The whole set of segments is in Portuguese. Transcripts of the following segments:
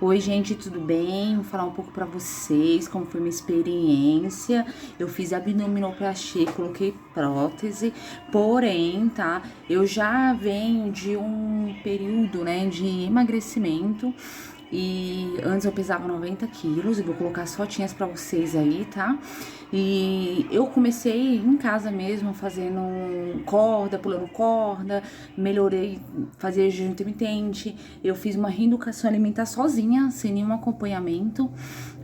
Oi, gente, tudo bem? Vou falar um pouco pra vocês como foi minha experiência. Eu fiz abdominoplastia, coloquei prótese, porém, tá? Eu já venho de um período, né, de emagrecimento. E antes eu pesava 90 quilos, eu vou colocar as fotinhas pra vocês aí, tá? E eu comecei em casa mesmo, fazendo corda, pulando corda, melhorei, fazia jejum intermitente, eu fiz uma reeducação alimentar sozinha, sem nenhum acompanhamento,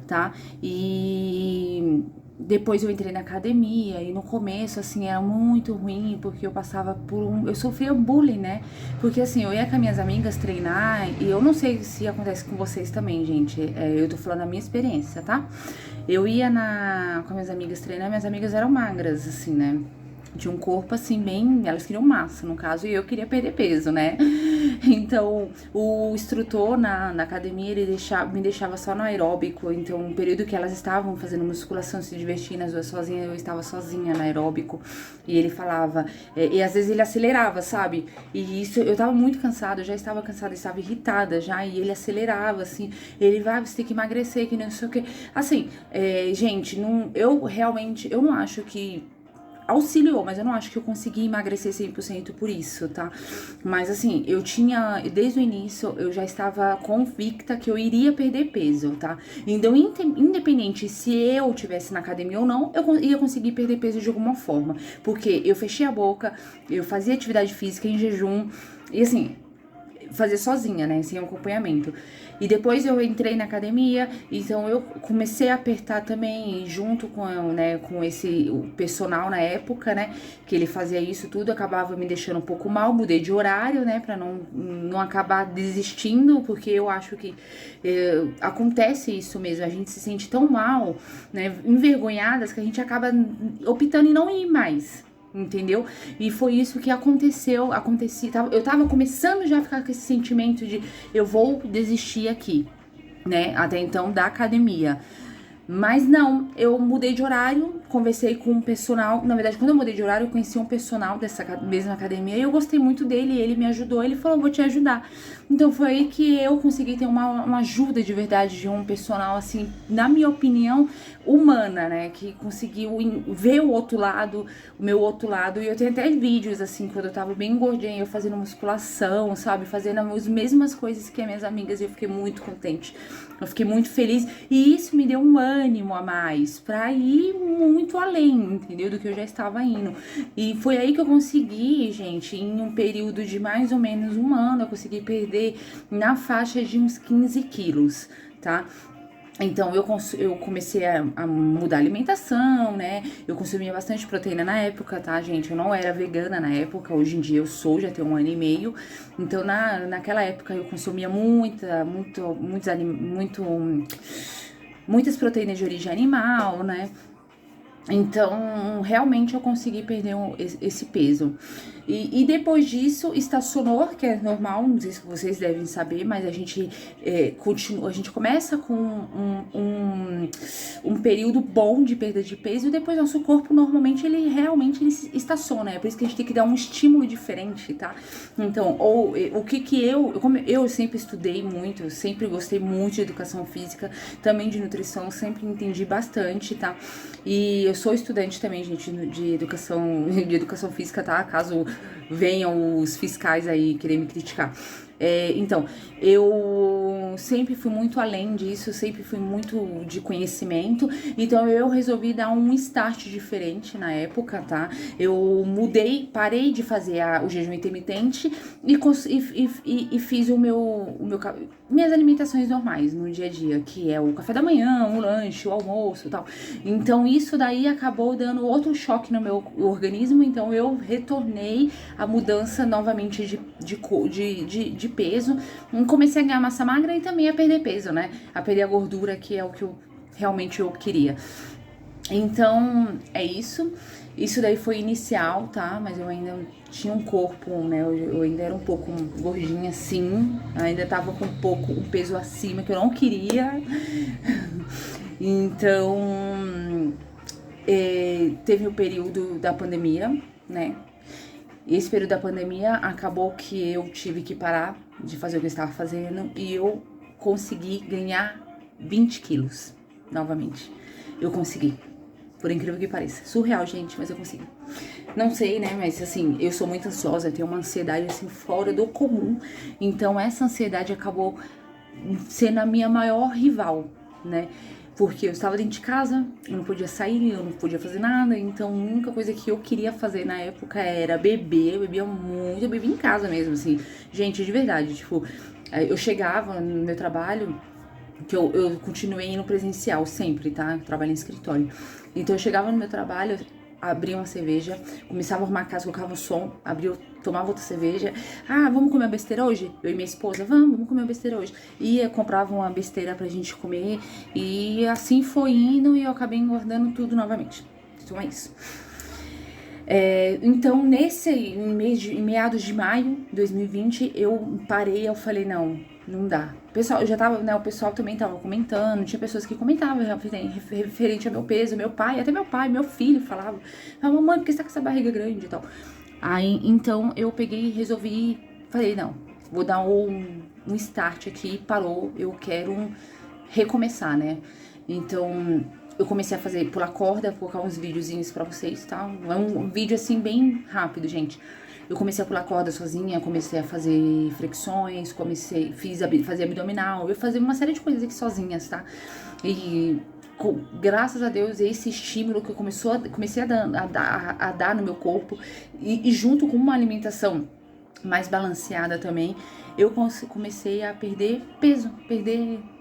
tá? E depois eu entrei na academia e no começo, assim, era muito ruim, porque eu passava por eu sofria bullying, né? Porque assim, eu ia com as minhas amigas treinar, e eu não sei se acontece com vocês também, gente, eu tô falando a minha experiência, tá? Eu ia com minhas amigas treinar, minhas amigas eram magras, assim, né? De um corpo assim, bem. Elas queriam massa, no caso, e eu queria perder peso, né? Então, o instrutor na academia, ele me deixava só no aeróbico. Então, um período que elas estavam fazendo musculação, se divertindo, as duas sozinhas, eu estava sozinha no aeróbico. E ele falava, e às vezes ele acelerava, sabe? E isso, eu tava muito cansada, eu já estava cansada, estava irritada já, e ele acelerava, assim. Ele vai, você tem que emagrecer, que não sei o quê. Assim, gente, não, eu realmente, eu não acho que auxiliou, mas eu não acho que eu consegui emagrecer 100% por isso, tá? Mas assim, eu tinha, desde o início, eu já estava convicta que eu iria perder peso, tá? Então, independente se eu tivesse na academia ou não, eu ia conseguir perder peso de alguma forma. Porque eu fechei a boca, eu fazia atividade física em jejum, e assim, fazer sozinha, né, sem acompanhamento. E depois eu entrei na academia, então eu comecei a apertar também junto com esse o personal na época, né, que ele fazia isso tudo, acabava me deixando um pouco mal, mudei de horário, né, para não acabar desistindo, porque eu acho que acontece isso mesmo, a gente se sente tão mal, né, envergonhadas que a gente acaba optando em não ir mais. Entendeu? E foi isso que aconteceu. Eu tava começando já a ficar com esse sentimento de eu vou desistir aqui, né? Até então da academia. Mas não, eu mudei de horário, conversei com um personal. Na verdade, quando eu mudei de horário, eu conheci um personal dessa mesma academia e eu gostei muito dele. Ele me ajudou, ele falou: vou te ajudar. Então foi aí que eu consegui ter uma ajuda de verdade de um personal, assim, na minha opinião, humana, né? Que conseguiu ver o outro lado, o meu outro lado. E eu tenho até vídeos, assim, quando eu tava bem gordinha, eu fazendo musculação, sabe? Fazendo as mesmas coisas que as minhas amigas e eu fiquei muito contente. Eu fiquei muito feliz e isso me deu um ânimo a mais pra ir muito além, entendeu? Do que eu já estava indo. E foi aí que eu consegui, gente, em um período de mais ou menos um ano, eu consegui perder na faixa de uns 15 quilos, tá? Então, eu comecei a mudar a alimentação, né? Eu consumia bastante proteína na época, tá, gente? Eu não era vegana na época, hoje em dia eu sou, já tenho um ano e meio. Então, naquela época eu consumia muitas proteínas de origem animal, né? Então, realmente eu consegui perder esse peso. E depois disso, estacionou, que é normal, não sei se vocês devem saber, mas a gente continua, a gente começa com um período bom de perda de peso e depois nosso corpo normalmente ele realmente ele estaciona. É por isso que a gente tem que dar um estímulo diferente, tá? Então, o que como eu sempre estudei muito, eu sempre gostei muito de educação física, também de nutrição, sempre entendi bastante, tá? E eu sou estudante também, gente, de educação física, tá? Caso venham os fiscais aí querer me criticar. Então, eu sempre fui muito além disso, sempre fui muito de conhecimento, então eu resolvi dar um start diferente na época, tá? Eu mudei, parei de fazer o jejum intermitente e fiz minhas alimentações normais no dia a dia, que é o café da manhã, o lanche, o almoço e tal. Então isso daí acabou dando outro choque no meu organismo, então eu retornei à mudança novamente de peso, comecei a ganhar massa magra e também a perder peso, né? A perder a gordura, que é o que realmente eu queria. Então, é isso. Isso daí foi inicial, tá? Mas eu ainda tinha um corpo, né? Eu ainda era um pouco gordinha, assim. Ainda tava com um peso acima que eu não queria. Então, teve o período da pandemia, né? E esse período da pandemia acabou que eu tive que parar de fazer o que eu estava fazendo e eu consegui ganhar 20 quilos novamente. Eu consegui. Por incrível que pareça. Surreal, gente, mas eu consegui. Não sei, né, mas assim, eu sou muito ansiosa, eu tenho uma ansiedade assim fora do comum. Então essa ansiedade acabou sendo a minha maior rival, né? Porque eu estava dentro de casa, eu não podia sair, eu não podia fazer nada. Então a única coisa que eu queria fazer na época era beber. Eu bebia muito, eu bebia em casa mesmo, assim. Gente, de verdade, tipo, eu chegava no meu trabalho, que eu continuei no presencial sempre, tá? Eu trabalho em escritório. Então eu chegava no meu trabalho, abria uma cerveja, começava a arrumar a casa, colocava o som, abria, tomava outra cerveja. Ah, vamos comer uma besteira hoje? Eu e minha esposa, vamos comer uma besteira hoje. Ia, comprava uma besteira pra gente comer e assim foi indo e eu acabei engordando tudo novamente. Então é isso. Então, em meados de maio de 2020, eu parei, eu falei, não dá. Pessoal, eu já tava, né, o pessoal também tava comentando, tinha pessoas que comentavam referente ao meu peso, meu pai, até meu pai, meu filho falava, mamãe, por que você tá com essa barriga grande e tal? Aí, então, eu peguei e resolvi, falei, não, vou dar um start aqui, parou, eu quero recomeçar, né? Então, eu comecei a pular corda, colocar uns videozinhos pra vocês, tá? É um vídeo assim bem rápido, gente. Eu comecei a pular corda sozinha, comecei a fazer flexões, fazer abdominal, eu fazia uma série de coisas aqui sozinhas, tá? E graças a Deus, esse estímulo que eu comecei a dar no meu corpo e junto com uma alimentação mais balanceada também, eu comecei a perder peso,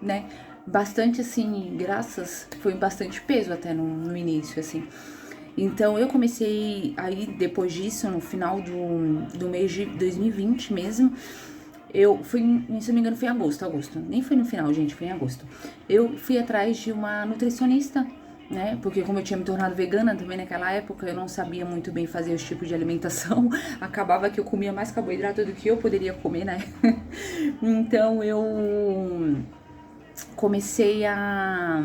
né? Bastante assim, foi bastante peso até no início, assim. Então eu comecei aí, depois disso, no final do mês de 2020 mesmo, eu fui, se não me engano, foi em agosto, nem foi no final, gente, foi em agosto. Eu fui atrás de uma nutricionista, né, porque como eu tinha me tornado vegana também naquela época, eu não sabia muito bem fazer esse tipo de alimentação, acabava que eu comia mais carboidrato do que eu poderia comer, né, então eu comecei a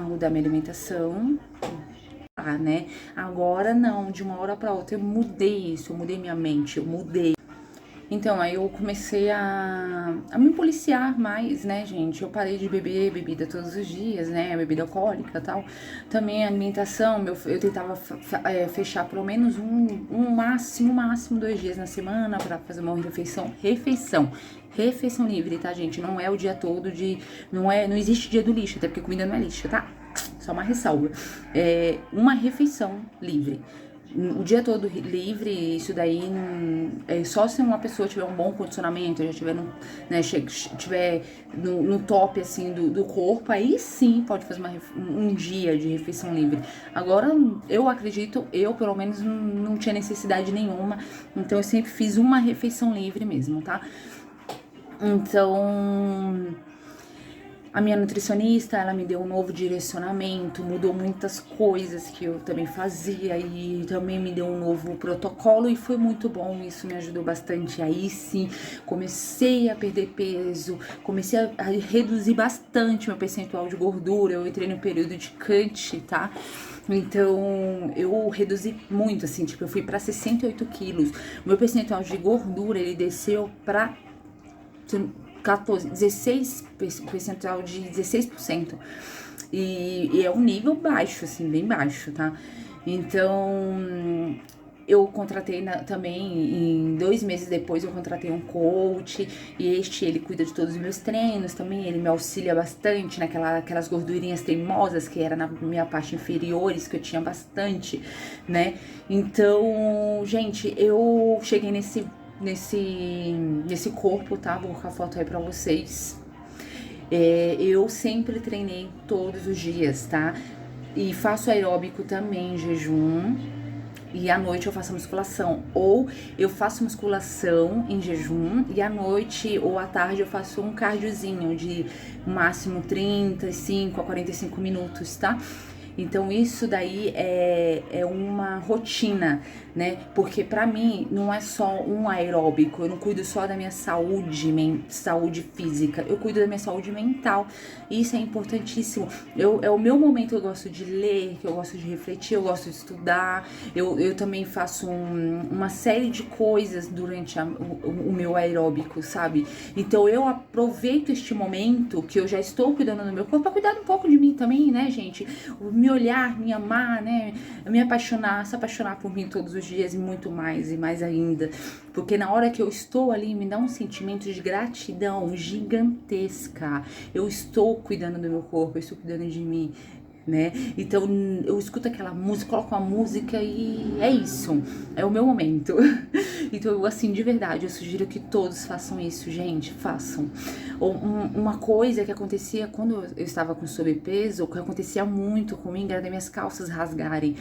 mudar minha alimentação, né? Agora não, de uma hora para outra eu mudei isso, eu mudei minha mente, eu mudei. Então, aí eu comecei a me policiar mais, né, gente? Eu parei de beber bebida todos os dias, né? Bebida alcoólica e tal. Também a alimentação, eu tentava fechar pelo menos máximo 2 dias na semana pra fazer uma refeição livre, tá, gente? Não é o dia todo não existe dia do lixo, até porque comida não é lixo, tá? Só uma ressalva. Uma refeição livre. O dia todo livre, isso daí só se uma pessoa tiver um bom condicionamento, já tiver no top assim do corpo, aí sim pode fazer um dia de refeição livre. Agora, eu acredito, eu pelo menos não tinha necessidade nenhuma, então eu sempre fiz uma refeição livre mesmo, tá? Então, a minha nutricionista, ela me deu um novo direcionamento, mudou muitas coisas que eu também fazia e também me deu um novo protocolo e foi muito bom, isso me ajudou bastante. Aí sim, comecei a perder peso, comecei a reduzir bastante meu percentual de gordura, eu entrei no período de cut, tá? Então, eu reduzi muito, assim, tipo, eu fui pra 68 quilos. O meu percentual de gordura, ele desceu pra percentual de 16%. E é um nível baixo, assim, bem baixo, tá? Então, eu contratei também, 2 meses depois, eu contratei um coach. E ele cuida de todos os meus treinos também. Ele me auxilia bastante naquelas gordurinhas teimosas que era na minha parte inferiores, que eu tinha bastante, né? Então, gente, eu cheguei nesse corpo, tá? Vou colocar a foto aí pra vocês. Eu sempre treinei todos os dias, tá? E faço aeróbico também em jejum. E à noite eu faço musculação. Ou eu faço musculação em jejum e à noite ou à tarde eu faço um cardiozinho de máximo 35 a 45 minutos, tá? Então isso daí é uma rotina, né? Porque pra mim não é só um aeróbico, eu não cuido só da minha saúde física, eu cuido da minha saúde mental. Isso é importantíssimo. É o meu momento que eu gosto de ler, que eu gosto de refletir, eu gosto de estudar. Eu também faço uma série de coisas durante o meu aeróbico, sabe? Então eu aproveito este momento que eu já estou cuidando do meu corpo pra cuidar um pouco de mim também, né, gente? Me olhar, me amar, né? Me apaixonar, se apaixonar por mim todos os dias e mais ainda. Porque na hora que eu estou ali, me dá um sentimento de gratidão gigantesca. Eu estou cuidando do meu corpo, eu estou cuidando de mim, né? Então eu escuto aquela música, coloco a música e é isso, é o meu momento. Então, assim, de verdade, eu sugiro que todos façam isso, gente, façam. Uma coisa que acontecia quando eu estava com sobrepeso, que acontecia muito comigo, era das minhas calças rasgarem.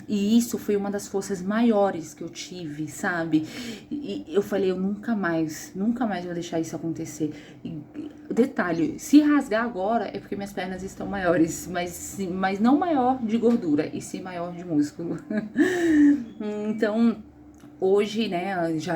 E isso foi uma das forças maiores que eu tive, sabe? E eu falei, eu nunca mais vou deixar isso acontecer. E, detalhe, se rasgar agora é porque minhas pernas estão maiores, mas não maior de gordura, e sim maior de músculo. Então, hoje, né,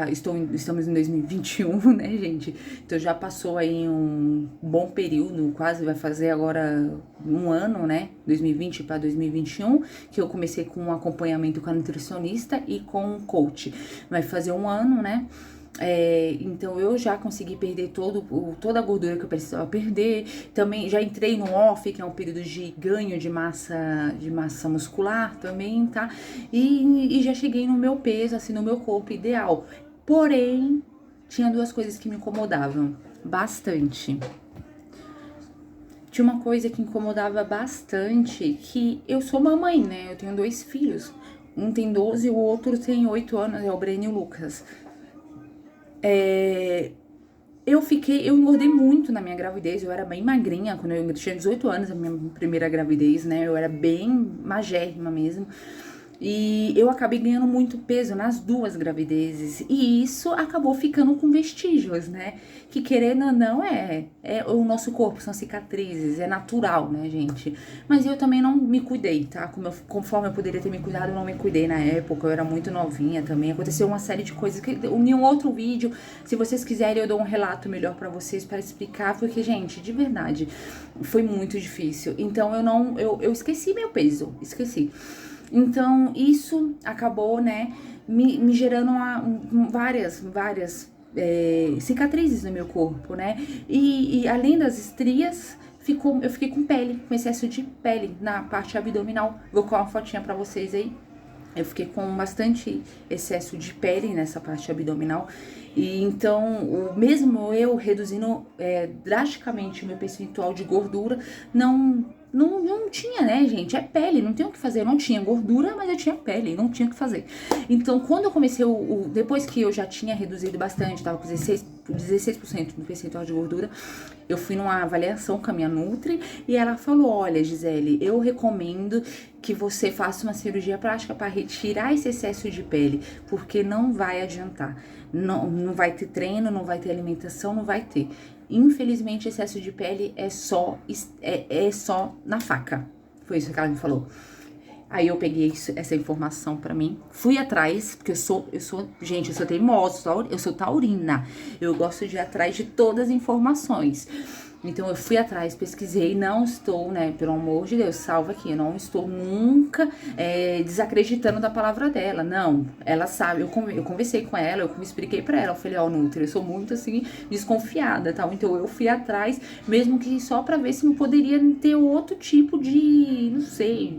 estamos em 2021, né, gente? Então já passou aí um bom período, quase vai fazer agora um ano, né? 2020 para 2021, que eu comecei com um acompanhamento com a nutricionista e com um coach. Vai fazer um ano, né? Então eu já consegui perder toda a gordura que eu precisava perder. Também já entrei no off, que é um período de ganho de massa muscular também, tá? E já cheguei no meu peso, assim, no meu corpo ideal. Porém, tinha duas coisas que me incomodavam bastante. Tinha uma coisa que incomodava bastante, que eu sou mamãe, né? Eu tenho 2 filhos. Um tem 12 e o outro tem 8 anos, é o Breno e o Lucas. Eu engordei muito na minha gravidez, eu era bem magrinha, quando eu tinha 18 anos, a minha primeira gravidez, né, eu era bem magérrima mesmo, e eu acabei ganhando muito peso nas 2 gravidezes, e isso acabou ficando com vestígios, né, que querendo ou não é o nosso corpo, são cicatrizes, é natural, né, gente, mas eu também não me cuidei, tá, conforme eu poderia ter me cuidado, eu não me cuidei na época, eu era muito novinha também, aconteceu uma série de coisas, que em um outro vídeo, se vocês quiserem eu dou um relato melhor pra vocês, pra explicar, porque, gente, de verdade, foi muito difícil, então eu esqueci meu peso, esqueci. Então, isso acabou, né, me gerando várias cicatrizes no meu corpo, né? E além das estrias, eu fiquei com pele, com excesso de pele na parte abdominal. Vou colocar uma fotinha pra vocês aí. Eu fiquei com bastante excesso de pele nessa parte abdominal. E então, mesmo eu reduzindo drasticamente o meu percentual de gordura, não tinha, né, gente? É pele, não tem o que fazer. Eu não tinha gordura, mas eu tinha pele, não tinha o que fazer. Então, quando eu comecei, depois que eu já tinha reduzido bastante, tava com 16% do percentual de gordura, eu fui numa avaliação com a minha Nutri e ela falou: olha, Gisele, eu recomendo que você faça uma cirurgia plástica para retirar esse excesso de pele, porque não vai adiantar. Não vai ter treino, não vai ter alimentação, não vai ter. Infelizmente, excesso de pele é só na faca. Foi isso que ela me falou. Aí eu peguei essa informação pra mim, fui atrás, porque gente, eu sou teimosa, eu sou taurina. Eu gosto de ir atrás de todas as informações. Então eu fui atrás, pesquisei, não estou, né, pelo amor de Deus, salva aqui, eu não estou nunca desacreditando da palavra dela, não, ela sabe, eu conversei com ela, eu expliquei pra ela, eu falei, ó, Nutri, eu sou muito, assim, desconfiada, tal, então eu fui atrás, mesmo que só pra ver se não poderia ter outro tipo de, não sei,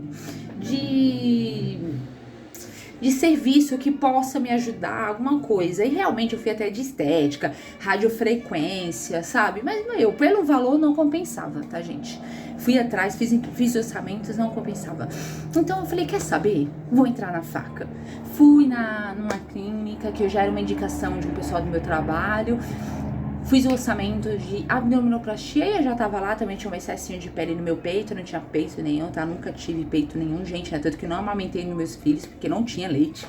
de serviço que possa me ajudar, alguma coisa. E realmente eu fui até de estética, radiofrequência, sabe? Mas pelo valor não compensava, tá, gente? Fui atrás, fiz orçamentos, não compensava. Então eu falei, quer saber? Vou entrar na faca. Fui numa clínica que já era uma indicação de um pessoal do meu trabalho. Fiz o orçamento de abdominoplastia e eu já tava lá, também tinha um excessinho de pele no meu peito, não tinha peito nenhum, tá? Nunca tive peito nenhum, gente, né? Tanto que não amamentei nos meus filhos, porque não tinha leite.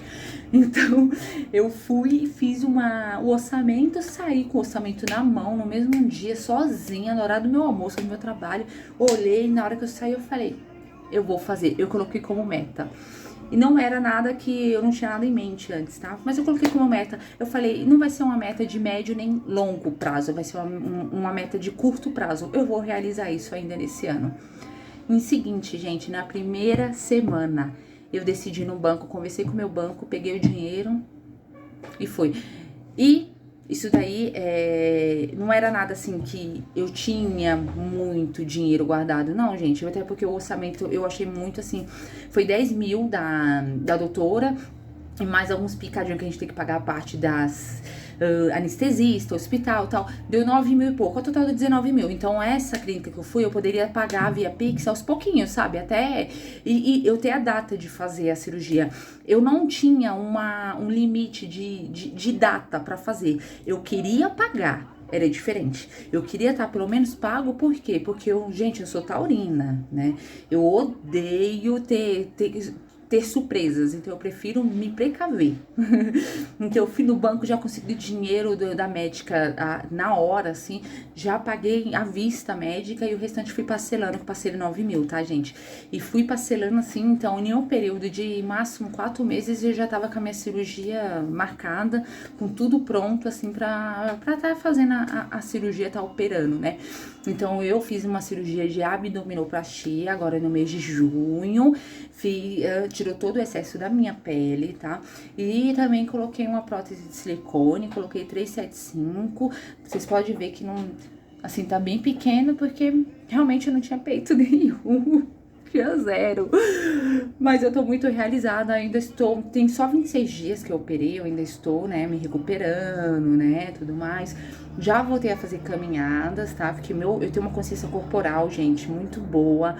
Então, eu fui e fiz o orçamento, saí com o orçamento na mão, no mesmo dia, sozinha, na hora do meu almoço, do meu trabalho. Olhei, na hora que eu saí, eu falei, eu vou fazer. Eu coloquei como meta. E não era nada que eu não tinha nada em mente antes, tá? Mas eu coloquei como meta. Eu falei, não vai ser uma meta de médio nem longo prazo, vai ser uma meta de curto prazo. Eu vou realizar isso ainda nesse ano. Em seguinte, gente, na primeira semana, eu decidi ir no banco, conversei com o meu banco, peguei o dinheiro e fui. E isso daí não era nada assim que eu tinha muito dinheiro guardado, não, gente. Até porque o orçamento eu achei muito assim. Foi 10 mil da doutora e mais alguns picadinhos que a gente tem que pagar a parte das anestesista, hospital e tal. Deu 9 mil e pouco, ao total de 19 mil. Então, essa clínica que eu fui, eu poderia pagar via Pix aos pouquinhos, sabe? Até e eu ter a data de fazer a cirurgia. Eu não tinha um limite de data pra fazer. Eu queria pagar. Era diferente. Eu queria estar pelo menos pago, por quê? Porque gente, eu sou taurina, né? Eu odeio ter surpresas, então eu prefiro me precaver. Então eu fui no banco, já consegui dinheiro da médica na hora, assim, já paguei à vista a médica e o restante fui parcelando, que eu parcelei 9 mil, tá, gente? E fui parcelando assim, então em um período de máximo 4 meses eu já tava com a minha cirurgia marcada, com tudo pronto, assim, pra tá fazendo a cirurgia, tá operando, né? Então eu fiz uma cirurgia de abdominoplastia agora no mês de junho, tirou todo o excesso da minha pele, tá? E também coloquei uma prótese de silicone, coloquei 375. Vocês podem ver que não, assim, tá bem pequeno, porque realmente eu não tinha peito nenhum. Tinha zero. Mas eu tô muito realizada, ainda estou. Tem só 26 dias que eu operei, eu ainda estou, né, me recuperando, né, tudo mais. Já voltei a fazer caminhadas, tá? Porque eu tenho uma consciência corporal, gente, muito boa.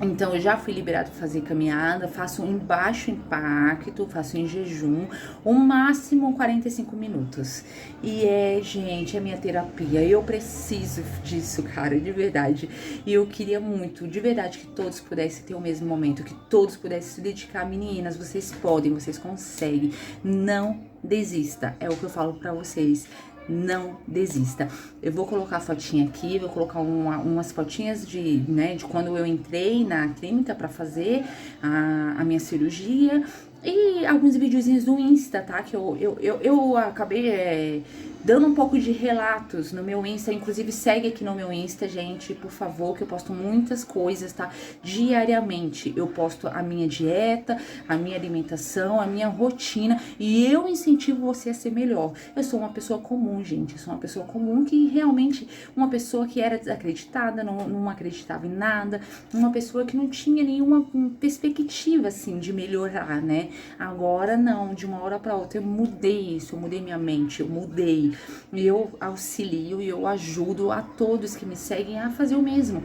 Então, eu já fui liberada para fazer caminhada, faço em baixo impacto, faço em jejum, o máximo 45 minutos. E gente, é minha terapia, eu preciso disso, cara, de verdade. E eu queria muito, de verdade, que todos pudessem ter o mesmo momento, que todos pudessem se dedicar. Meninas, vocês podem, vocês conseguem, não desista, é o que eu falo pra vocês. Não desista. Eu vou colocar a fotinha aqui, vou colocar umas fotinhas de quando eu entrei na clínica pra fazer a minha cirurgia e alguns videozinhos do Insta, tá? Que eu acabei dando um pouco de relatos no meu Insta. Inclusive, segue aqui no meu Insta, gente, por favor, que eu posto muitas coisas, tá? Diariamente eu posto a minha dieta, a minha alimentação, a minha rotina e eu incentivo você a ser melhor. Eu sou uma pessoa comum, gente. Eu sou uma pessoa comum que realmente, uma pessoa que era desacreditada, não acreditava em nada, uma pessoa que não tinha nenhuma perspectiva, assim, de melhorar, né? Agora, não, de uma hora pra outra, eu mudei isso, eu mudei minha mente, eu mudei. E eu auxilio e eu ajudo a todos que me seguem a fazer o mesmo.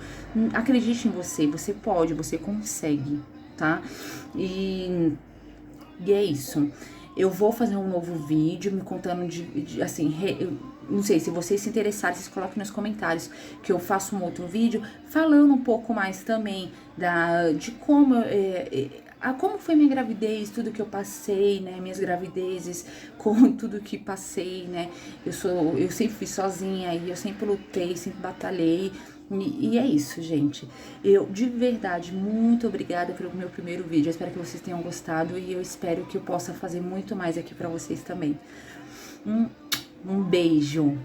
Acredite em você, você pode, você consegue, tá? E é isso. Eu vou fazer um novo vídeo me contando assim, não sei, se vocês se interessarem, vocês coloquem nos comentários que eu faço um outro vídeo falando um pouco mais também de como como foi minha gravidez, tudo que eu passei, né, minhas gravidezes, com tudo que passei, né, eu sempre fui sozinha e eu sempre lutei, sempre batalhei. E é isso, gente. Eu, de verdade, muito obrigada pelo meu primeiro vídeo. Eu espero que vocês tenham gostado e eu espero que eu possa fazer muito mais aqui pra vocês também. Um beijo.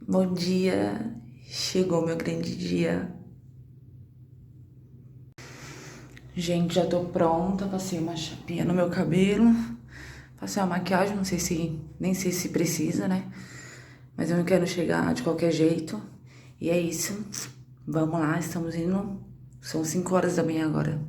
Bom dia. Chegou meu grande dia. Gente, já tô pronta. Passei uma chapinha no meu cabelo. Passei uma maquiagem, não sei se... Nem sei se precisa, né? Mas eu não quero chegar de qualquer jeito. E é isso. Vamos lá, estamos indo... São 5 horas da manhã agora.